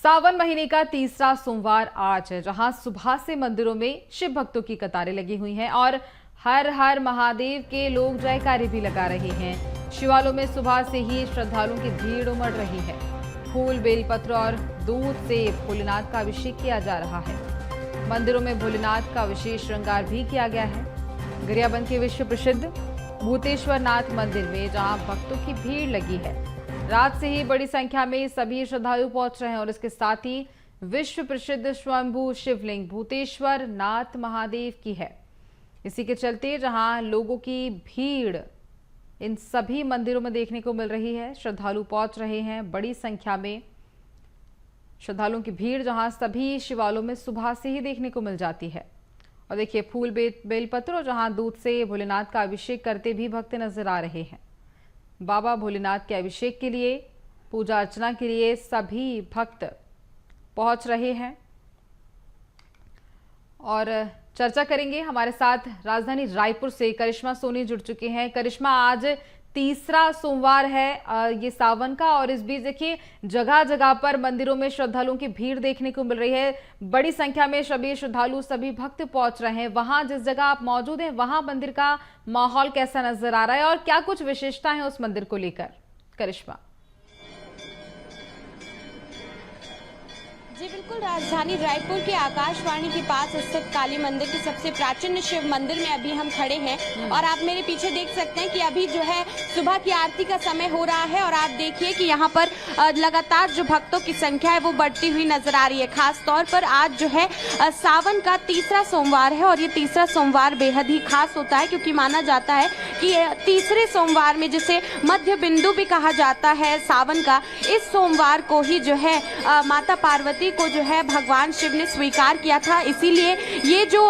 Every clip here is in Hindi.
सावन महीने का तीसरा सोमवार आज है, जहां सुबह से मंदिरों में शिव भक्तों की कतारें लगी हुई हैं और हर हर महादेव के लोग जयकारे भी लगा रहे हैं। शिवालयों में सुबह से ही श्रद्धालुओं की भीड़ उमड़ रही है। फूल, बेलपत्र और दूध से भोलेनाथ का अभिषेक किया जा रहा है। मंदिरों में भोलेनाथ का विशेष श्रृंगार भी किया गया है। गरियाबंद के विश्व प्रसिद्ध भूतेश्वर नाथ मंदिर में जहां भक्तों की भीड़ लगी है, रात से ही बड़ी संख्या में सभी श्रद्धालु पहुंच रहे हैं और इसके साथ ही विश्व प्रसिद्ध स्वयंभू शिवलिंग भूतेश्वर नाथ महादेव की है। इसी के चलते जहां लोगों की भीड़ इन सभी मंदिरों में देखने को मिल रही है, श्रद्धालु पहुंच रहे हैं। बड़ी संख्या में श्रद्धालुओं की भीड़ जहां सभी शिवालयों में सुबह से ही देखने को मिल जाती है। और देखिए, फूल, बेलपत्र और जहां दूध से भोलेनाथ का अभिषेक करते भी भक्त नजर आ रहे हैं। बाबा भोलेनाथ के अभिषेक के लिए, पूजा अर्चना के लिए सभी भक्त पहुंच रहे हैं। और चर्चा करेंगे, हमारे साथ राजधानी रायपुर से करिश्मा सोनी जुड़ चुके हैं। करिश्मा, आज तीसरा सोमवार है ये सावन का, और इस बीच देखिए जगह जगह पर मंदिरों में श्रद्धालुओं की भीड़ देखने को मिल रही है। बड़ी संख्या में सभी श्रद्धालु, सभी भक्त पहुंच रहे हैं। वहां जिस जगह आप मौजूद हैं, वहां मंदिर का माहौल कैसा नजर आ रहा है और क्या कुछ विशेषताएं हैं उस मंदिर को लेकर? करिश्मा। जी बिल्कुल, राजधानी रायपुर के आकाशवाणी के पास स्थित काली मंदिर के सबसे प्राचीन शिव मंदिर में अभी हम खड़े हैं और आप मेरे पीछे देख सकते हैं कि अभी जो है सुबह की आरती का समय हो रहा है और आप देखिए कि यहाँ पर लगातार जो भक्तों की संख्या है वो बढ़ती हुई नजर आ रही है। खास तौर पर आज जो है सावन का तीसरा सोमवार है और ये तीसरा सोमवार बेहद ही खास होता है, क्योंकि माना जाता है कि तीसरे सोमवार में, जिसे मध्य बिंदु भी कहा जाता है सावन का, इस सोमवार को ही जो है माता पार्वती को जो है भगवान शिव ने स्वीकार किया था। इसीलिए ये जो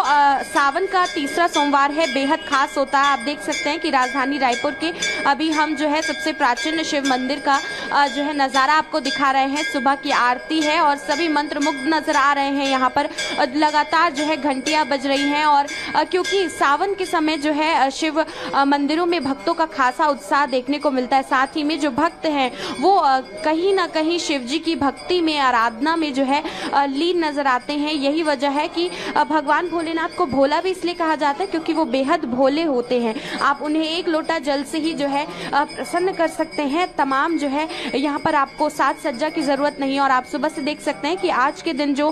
सावन का तीसरा सोमवार है बेहद खास होता है। आप देख सकते हैं कि राजधानी रायपुर के अभी हम जो है सबसे प्राचीन शिव मंदिर का जो है नज़ारा आपको दिखा रहे हैं। सुबह की आरती है और सभी मंत्रमुग्ध नजर आ रहे हैं। यहाँ पर लगातार जो है घंटियां बज रही हैं और क्योंकि सावन के समय जो है शिव मंदिरों में भक्तों का खासा उत्साह देखने को मिलता है। साथ ही में जो भक्त हैं वो कहीं ना कहीं शिव जी की भक्ति में, आराधना में जो है लीन नजर आते हैं। यही वजह है कि भगवान भोलेनाथ को भोला भी इसलिए कहा जाता है क्योंकि वो बेहद भोले होते हैं। आप उन्हें एक लोटा जल से ही जो है प्रसन्न कर सकते हैं। तमाम जो है यहाँ पर आपको साज सज्जा की जरूरत नहीं है। और आप सुबह से देख सकते हैं कि आज के दिन जो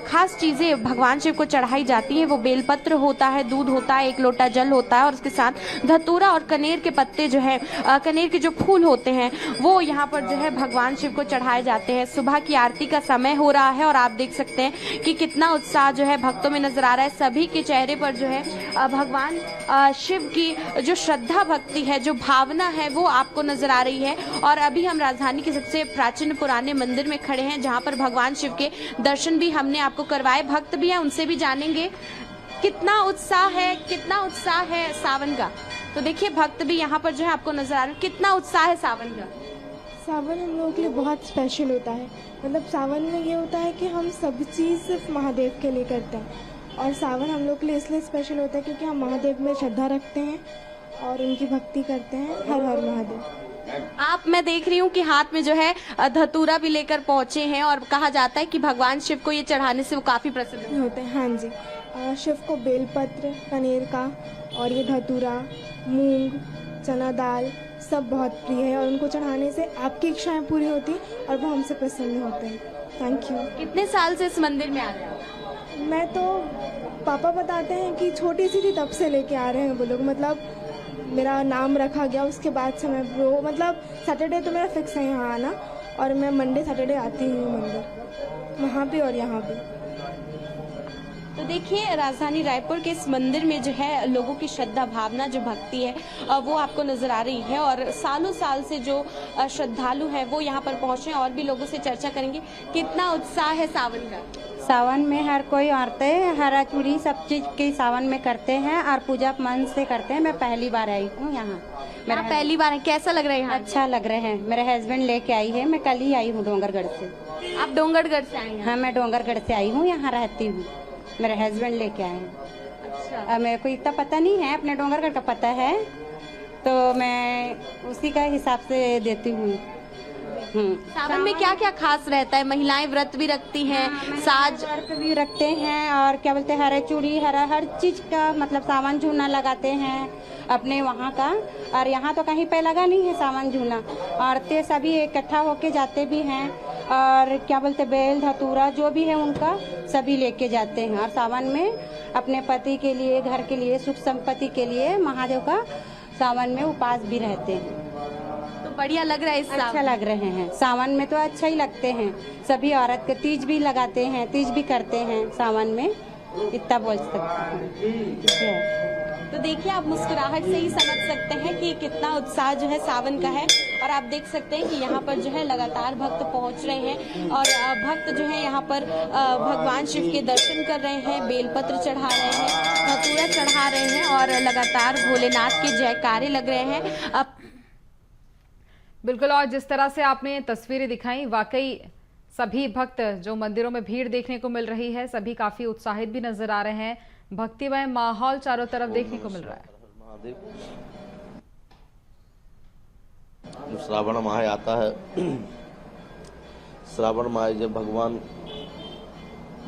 खास चीजें भगवान शिव को चढ़ाई जाती है वो बेलपत्र होता है, दूध होता है, एक लोटा जल होता है और उसके साथ धतूरा और कनेर के पत्ते जो है, कनेर के जो फूल होते हैं वो यहाँ पर जो है भगवान शिव को चढ़ाए जाते हैं। सुबह की आरती का समय हो रहा है और आप देख सकते हैं कि कितना उत्साह जो है भक्तों में नजर आ रहा है। सभी के चेहरे पर जो है भगवान शिव की जो श्रद्धा भक्ति है, जो भावना है वो आपको नजर आ रही है। और अभी हम राजधानी के सबसे प्राचीन पुराने मंदिर में खड़े हैं, जहां पर भगवान शिव के दर्शन भी हमने आपको करवाए। भक्त भी हैं, उनसे भी जानेंगे कितना उत्साह है सावन का। तो देखिए, भक्त भी यहाँ पर जो है आपको नजर आ रहे हैं। कितना उत्साह है सावन का? सावन हम लोगों के लिए बहुत स्पेशल होता है। मतलब सावन में ये होता है कि हम सब चीज़ सिर्फ महादेव के लिए करते हैं और सावन हम लोग के लिए इसलिए स्पेशल होता है क्योंकि हम महादेव में श्रद्धा रखते हैं और उनकी भक्ति करते हैं। हर हर महादेव। मैं देख रही हूँ कि हाथ में जो है धतूरा भी लेकर पहुँचे हैं और कहा जाता है कि भगवान शिव को ये चढ़ाने से वो काफ़ी प्रसन्न होते हैं। हाँ जी, शिव को बेलपत्र, कनेर का और ये धतूरा, मूंग, चना दाल सब बहुत प्रिय है और उनको चढ़ाने से आपकी इच्छाएं पूरी होती हैं और वो हमसे प्रसन्न होते हैं। Thank you. कितने साल से इस मंदिर में आ रहे हैं? मैं तो, पापा बताते हैं कि छोटी सी थी तब से लेके आ रहे हैं वो लोग। मतलब मेरा नाम रखा गया उसके बाद से मैं वो, मतलब सैटरडे तो मेरा फिक्स है यहाँ आना और मैं मंडे सैटरडे आती हूँ मंदिर, वहाँ पे और यहाँ पे। तो देखिए, राजधानी रायपुर के इस मंदिर में जो है लोगों की श्रद्धा भावना, जो भक्ति है वो आपको नजर आ रही है और सालों साल से जो श्रद्धालु हैं वो यहाँ पर पहुँचे। और भी लोगों से चर्चा करेंगे कितना उत्साह है सावन का। सावन में हर कोई औरतें हरा चूड़ी सब चीज़ की सावन में करते हैं और पूजा मन से करते हैं। मैं पहली बार आई हूँ यहाँ। मेरा पहली बार है। कैसा लग रहा है यहाँ? अच्छा लग रहे हैं। मेरे हस्बैंड लेके आई है, मैं कल ही आई हूँ डोंगरगढ़ से। आप डोंगरगढ़ से आई हैं? हाँ, मैं डोंगरगढ़ से आई हूँ, यहाँ रहती हूँ। मेरे हस्बैंड लेके आए हैं। अच्छा। मेरे को इतना पता नहीं है, अपने डोंगरगढ़ का पता है तो मैं उसी का हिसाब से देती हूँ। सावन में क्या क्या खास रहता है? महिलाएं व्रत भी रखती हैं, साज व्रत भी रखते हैं और क्या बोलते हैं हरे चूड़ी हर चीज का मतलब सावन झूना लगाते हैं अपने वहाँ का। और यहाँ तो कहीं पे लगा नहीं है सावन झूना। औरतें सभी इकट्ठा होके जाते भी हैं और क्या बोलते बेल धतूरा जो भी है उनका सभी लेके जाते हैं और सावन में अपने पति के लिए घर के लिए सुख संपत्ति के लिए महादेव का सावन में उपास भी रहते हैं। तो बढ़िया लग रहा है इस अच्छा लग रहे हैं सावन में तो अच्छा ही लगते हैं। सभी औरत के तीज भी लगाते हैं, तीज भी करते हैं सावन में, इतना बोल सकते हैं। तो देखिए आप मुस्कुराहट से ही समझ सकते हैं कि कितना उत्साह जो है सावन का है। और आप देख सकते हैं कि यहाँ पर जो है लगातार भक्त पहुँच रहे हैं और भक्त जो है यहाँ पर भगवान शिव के दर्शन कर रहे हैं, बेलपत्र चढ़ा रहे हैं, धतूरा चढ़ा रहे हैं और लगातार भोलेनाथ के जयकारे लग रहे हैं। अब बिल्कुल, और जिस तरह से आपने तस्वीरें दिखाई, वाकई सभी भक्त जो मंदिरों में भीड़ देखने को मिल रही है, सभी काफी उत्साहित भी नजर आ रहे हैं। भक्तिमय माहौल चारों तरफ देखने को मिल रहा है। महादेव जो श्रावण माह आता है, श्रावण माह जब भगवान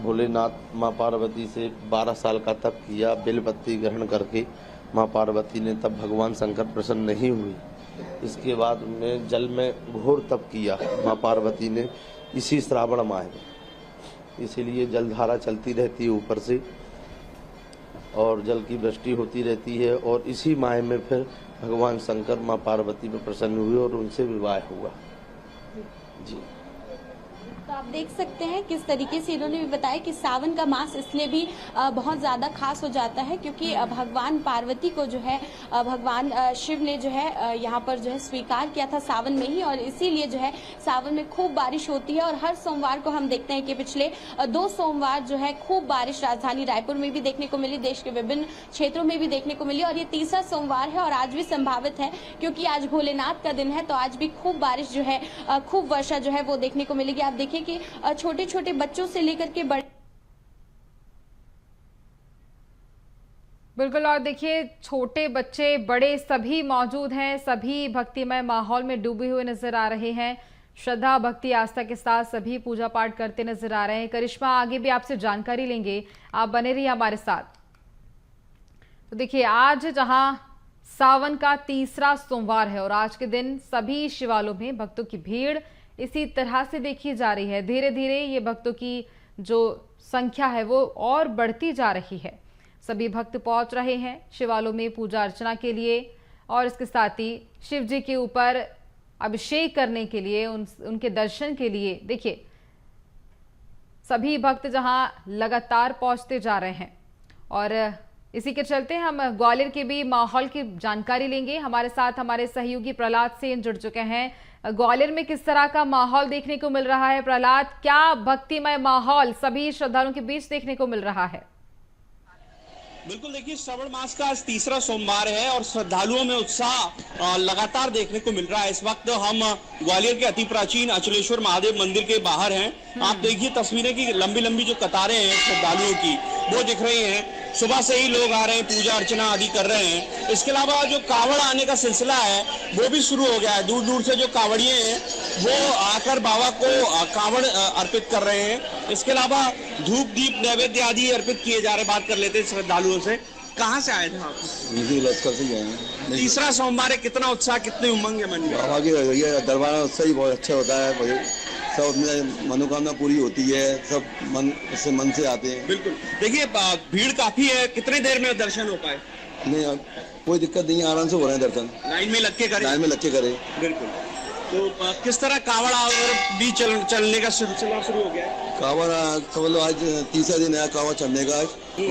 भोलेनाथ माँ पार्वती से 12 साल का तप किया, बेलपत्ती ग्रहण करके माँ पार्वती ने, तब भगवान शंकर प्रसन्न नहीं हुई। इसके बाद उन्हें जल में घोर तप किया माँ पार्वती ने इसी श्रावण माह में। इसीलिए जलधारा चलती रहती है ऊपर से और जल की वृष्टि होती रहती है और इसी माह में फिर भगवान शंकर माँ पार्वती पर प्रसन्न हुए और उनसे विवाह हुआ। जी, तो आप देख सकते हैं किस तरीके से इन्होंने भी बताया कि सावन का मास इसलिए भी बहुत ज़्यादा खास हो जाता है क्योंकि भगवान पार्वती को जो है भगवान शिव ने जो है यहाँ पर जो है स्वीकार किया था सावन में ही, और इसीलिए जो है सावन में खूब बारिश होती है। और हर सोमवार को हम देखते हैं कि पिछले 2 सोमवार जो है खूब बारिश राजधानी रायपुर में भी देखने को मिली, देश के विभिन्न क्षेत्रों में भी देखने को मिली, और ये तीसरा सोमवार है और आज भी संभावित है क्योंकि आज भोलेनाथ का दिन है, तो आज भी खूब बारिश जो है खूब वर्षा जो है वो देखने को मिलेगी। आप देखिए कि छोटे छोटे बच्चों से लेकर के बड़े, बिल्कुल, और देखिए छोटे बच्चे बड़े सभी मौजूद हैं, सभी भक्तिमय माहौल में डूबे हुए नजर आ रहे हैं। श्रद्धा भक्ति आस्था के साथ सभी पूजा पाठ करते नजर आ रहे हैं। करिश्मा, आगे भी आपसे जानकारी लेंगे, आप बने रहिए हमारे साथ। तो देखिए आज जहां सावन का तीसरा सोमवार है और आज के दिन सभी शिवालयों में भक्तों की भीड़ इसी तरह से देखी जा रही है। धीरे धीरे ये भक्तों की जो संख्या है वो और बढ़ती जा रही है। सभी भक्त पहुंच रहे हैं शिवालयों में पूजा अर्चना के लिए और इसके साथ ही शिव जी के ऊपर अभिषेक करने के लिए, उनके दर्शन के लिए। देखिए सभी भक्त जहां लगातार पहुंचते जा रहे हैं और इसी के चलते हम ग्वालियर के भी माहौल की जानकारी लेंगे। हमारे साथ हमारे सहयोगी प्रहलाद सेन जुड़ चुके हैं। ग्वालियर में किस तरह का माहौल देखने को मिल रहा है प्रहलाद? क्या भक्तिमय माहौल सभी श्रद्धालुओं के बीच देखने को मिल रहा है? बिल्कुल, देखिए श्रावण मास का आज तीसरा सोमवार है और श्रद्धालुओं में उत्साह लगातार देखने को मिल रहा है। इस वक्त हम ग्वालियर के अति प्राचीन अचलेश्वर महादेव मंदिर के बाहर हैं। आप देखिए तस्वीरें की लंबी लंबी जो कतारें हैं श्रद्धालुओं की वो दिख रही हैं। सुबह से ही लोग आ रहे हैं, पूजा अर्चना आदि कर रहे हैं। इसके अलावा जो कावड़ आने का सिलसिला है वो भी शुरू हो गया है। दूर दूर से जो कावड़िए हैं वो आकर बाबा को कावड़ अर्पित कर रहे हैं। इसके अलावा धूप दीप नैवेद्य आदि अर्पित किए जा रहे। बात कर लेते हैं श्रद्धालुओं से। कहाँ से आए थे आप? लश्कर से गए हैं। तीसरा सोमवार है, कितना उत्साह, कितनी उमंग है मन में? बाबा की दरबार में उत्साह ही बहुत अच्छा होता है। सब अपनी मनोकामना पूरी होती है, सब मन से आते हैं। बिल्कुल, देखिए भीड़ काफी है, कितनी देर में दर्शन हो पाए? नहीं, कोई दिक्कत नहीं है, आराम से हो रहे हैं दर्शन। लाइन में लग के करें? लाइन में लग के करें। बिल्कुल। तो किस तरह कावड़ भी चलने का सिलसिला शुरू हो गया है? कावड़ समझ लो आज तीसरा दिन है कावड़ चढ़ने का।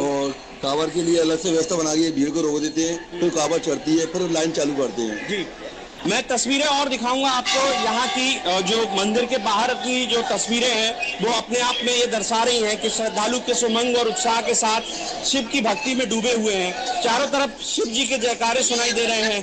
और कावड़ के लिए अलग से व्यवस्था बना के भीड़ को रोक देते हैं, फिर कावड़ चढ़ती है, फिर लाइन चालू करते हैं। जी, मैं तस्वीरें और दिखाऊंगा आपको। यहाँ की जो मंदिर के बाहर की जो तस्वीरें हैं वो अपने आप में ये दर्शा रही हैं कि श्रद्धालु किस उमंग और उत्साह के साथ शिव की भक्ति में डूबे हुए हैं। चारों तरफ शिव जी के जयकारे सुनाई दे रहे हैं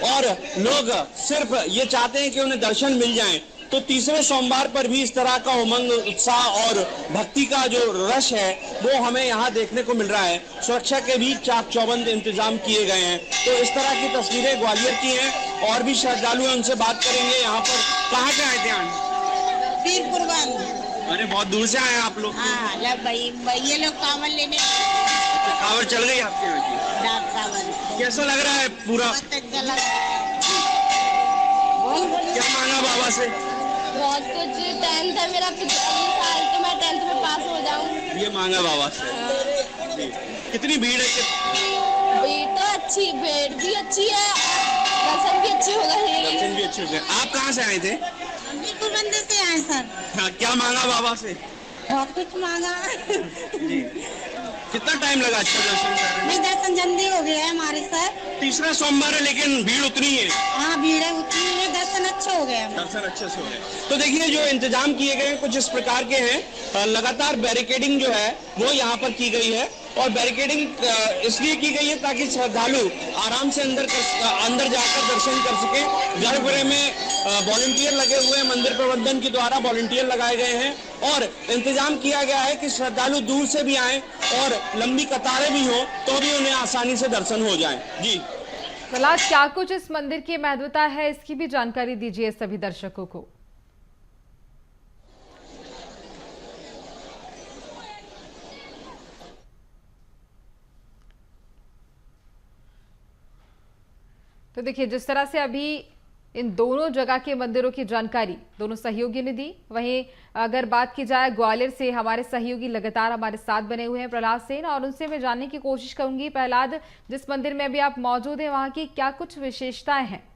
और लोग सिर्फ ये चाहते हैं कि उन्हें दर्शन मिल जाएं। तो तीसरे सोमवार पर भी इस तरह का उमंग, उत्साह और भक्ति का जो रस है वो हमें यहाँ देखने को मिल रहा है। सुरक्षा के भी चाक चौबंद इंतजाम किए गए हैं। तो इस तरह की तस्वीरें ग्वालियर की हैं और भी श्रद्धालु हैं, उनसे बात करेंगे। यहाँ पर कहाँ से आए थे आज? पीर कुर्बान। अरे बहुत दूर से आए हैं आप लोग। हाँ भाई ये लोग कांवड़ लेने कांवड़ चल गई आपके यहाँ की? डाक कांवड़। कैसा लग रहा है पूरा? बहुत अच्छा लग रहा है। क्या मांगा बाबा से? बहुत कुछ, 10th है मेरा, अगले साल तो मैं 10th में पास हो जाऊँ। ये मांगा बाबा से। जी। कितनी भीड़ है? भीड़ तो अच्छी, भीड़ भी अच्छी है, दर्शन भी अच्छे हो गए। दर्शन भी अच्छे हो गए। आप कहाँ से आए थे? बिल्कुल मंदिर से आए सर। हाँ, क्या मांगा बाबा से? बहुत कुछ मांगा। जी। कितना टाइम लगा अच्छा दर्शन करने में? दर्शन जल्दी हो गया है हमारे सर। तीसरा सोमवार है लेकिन भीड़ उतनी है। हाँ भीड़ है उतनी है, दर्शन अच्छे हो गए। दर्शन अच्छे से हो गए। तो देखिए जो इंतजाम किए गए हैं कुछ इस प्रकार के हैं। लगातार बैरिकेडिंग जो है वो यहाँ पर की गई है और बैरिकेडिंग इसलिए की गई है ताकि श्रद्धालु आराम से अंदर जाकर दर्शन कर सके। गर्भगृह में वॉलंटियर लगे हुए हैं, मंदिर प्रबंधन के द्वारा वॉलंटियर लगाए गए हैं और इंतजाम किया गया है कि श्रद्धालु दूर से भी आए और लंबी कतारें भी हो तो भी उन्हें आसानी से दर्शन हो जाए। जी प्रहलाद, क्या कुछ इस मंदिर की महत्वता है, इसकी भी जानकारी दीजिए सभी दर्शकों को। तो देखिए जिस तरह से अभी इन दोनों जगह के मंदिरों की जानकारी दोनों सहयोगी ने दी, वहीं अगर बात की जाए ग्वालियर से हमारे सहयोगी लगातार हमारे साथ बने हुए हैं प्रहलाद सेन, और उनसे मैं जानने की कोशिश करूंगी। प्रहलाद, जिस मंदिर में अभी आप मौजूद हैं वहां की क्या कुछ विशेषताएं हैं?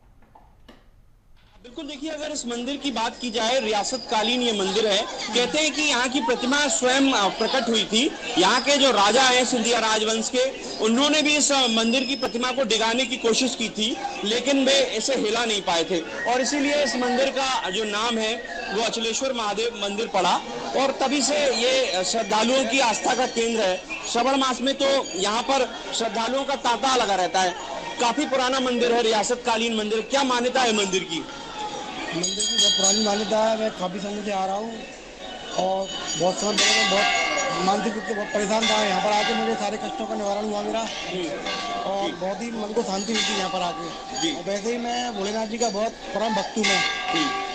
बिल्कुल, देखिए अगर इस मंदिर की बात की जाए, रियासत कालीन ये मंदिर है। कहते हैं कि यहाँ की प्रतिमा स्वयं प्रकट हुई थी। यहाँ के जो राजा हैं सिंधिया राजवंश के, उन्होंने भी इस मंदिर की प्रतिमा को डिगाने की कोशिश की थी लेकिन वे इसे हिला नहीं पाए थे और इसीलिए इस मंदिर का जो नाम है वो अचलेश्वर महादेव मंदिर पड़ा और तभी से ये श्रद्धालुओं की आस्था का केंद्र है। श्रावण मास में तो यहाँ पर श्रद्धालुओं का तांता लगा रहता है। काफी पुराना मंदिर है, रियासत कालीन मंदिर। क्या मान्यता है मंदिर की? मंदिर की बहुत पुरानी मान्यता है। मैं काफ़ी समय से आ रहा हूँ और बहुत समय पहले मैं बहुत मानसिक रूप से बहुत परेशान था। यहाँ पर आके मुझे सारे कष्टों का निवारण हुआ मेरा और बहुत ही मन को शांति मिलती है यहाँ पर आके। और वैसे ही मैं भोलेनाथ जी का बहुत परम भक्त हूँ। मैं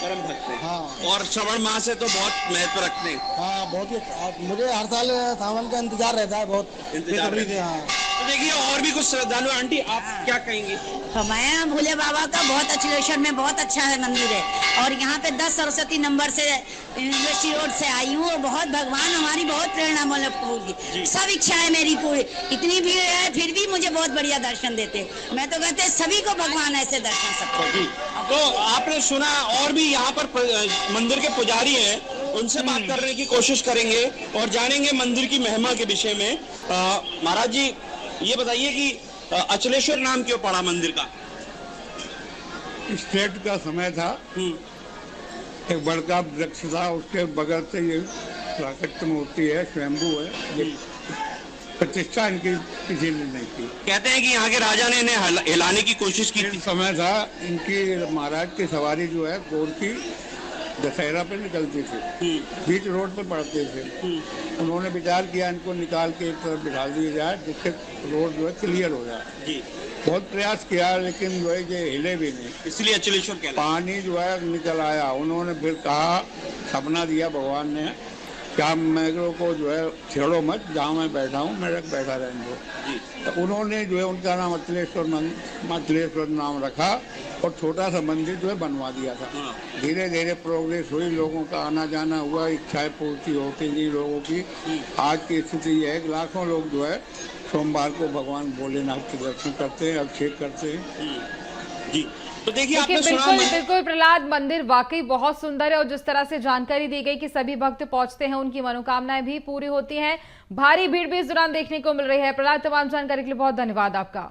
परम भक्त है। हाँ, और श्रावण मास है तो बहुत महत्व रखते हैं। हाँ बहुत ही, मुझे हर साल सावन का इंतजार रहता है, बहुत बेसब्री से। हाँ तो देखिए और भी कुछ श्रद्धालु, आंटी आप क्या कहेंगे? हमारे यहाँ भोले बाबा का बहुत अचलेश्वर में बहुत अच्छा है मंदिर है और यहाँ पे 10 सरस्वती नंबर से यूनिवर्सिटी रोड से आई हूँ और बहुत भगवान हमारी बहुत प्रेरणा होगी। सब इच्छा है मेरी पूरी, इतनी भीड़ है फिर भी मुझे बहुत बढ़िया दर्शन देते। मैं तो कहते सभी को भगवान ऐसे दर्शन सकते। तो आपने सुना और भी यहाँ पर मंदिर के पुजारी हैं, उनसे बात करने की कोशिश करेंगे और जानेंगे मंदिर की महिमा के विषय में। महाराज जी ये बताइए कि अचलेश्वर नाम क्यों पड़ा मंदिर का? स्टेट का समय था, एक बड़का वृक्ष था, उसके बगल से ये प्राकृतिक मूर्ति है, स्वयंभू है। ये प्रतिष्ठा इनकी किसी ने नहीं की। कहते हैं कि यहाँ के राजा ने इन्हें हिलाने की कोशिश की थी। समय था इनकी महाराज की सवारी जो है घोड़ की दशहरा पे निकलती थी, बीच रोड पे पड़ते थे। उन्होंने विचार किया इनको निकाल के एक तरफ बिठा दिया जाए जिससे रोड जो है क्लियर हो जाए। बहुत प्रयास किया लेकिन जो है ये हिले भी नहीं, इसलिए अचलेश्वर कहलाता है। पानी जो है निकल आया। उन्होंने फिर कहा, सपना दिया भगवान ने, क्या मेरे को जो है छेड़ो मत, जहाँ मैं बैठा हूँ मेरे बैठा रहने दो। तो उन्होंने जो है उनका नाम अचलेश्वर नाम रखा और छोटा सा मंदिर जो है बनवा दिया था। धीरे धीरे प्रोग्रेस हुई, लोगों का आना जाना हुआ, इच्छाएं पूर्ति होती गई लोगों की। आज की स्थिति यह है कि लाखों लोग जो है सोमवार को भगवान भोलेनाथ के दर्शन करते हैं, अभिषेक करते हैं। जी तो देखिए बिल्कुल प्रहलाद, मंदिर वाकई बहुत सुंदर है और जिस तरह से जानकारी दी गई कि सभी भक्त पहुंचते हैं उनकी मनोकामनाएं भी पूरी होती हैं। भारी भीड़ भी इस दौरान देखने को मिल रही है। प्रहलाद, तमाम जानकारी के लिए बहुत धन्यवाद आपका।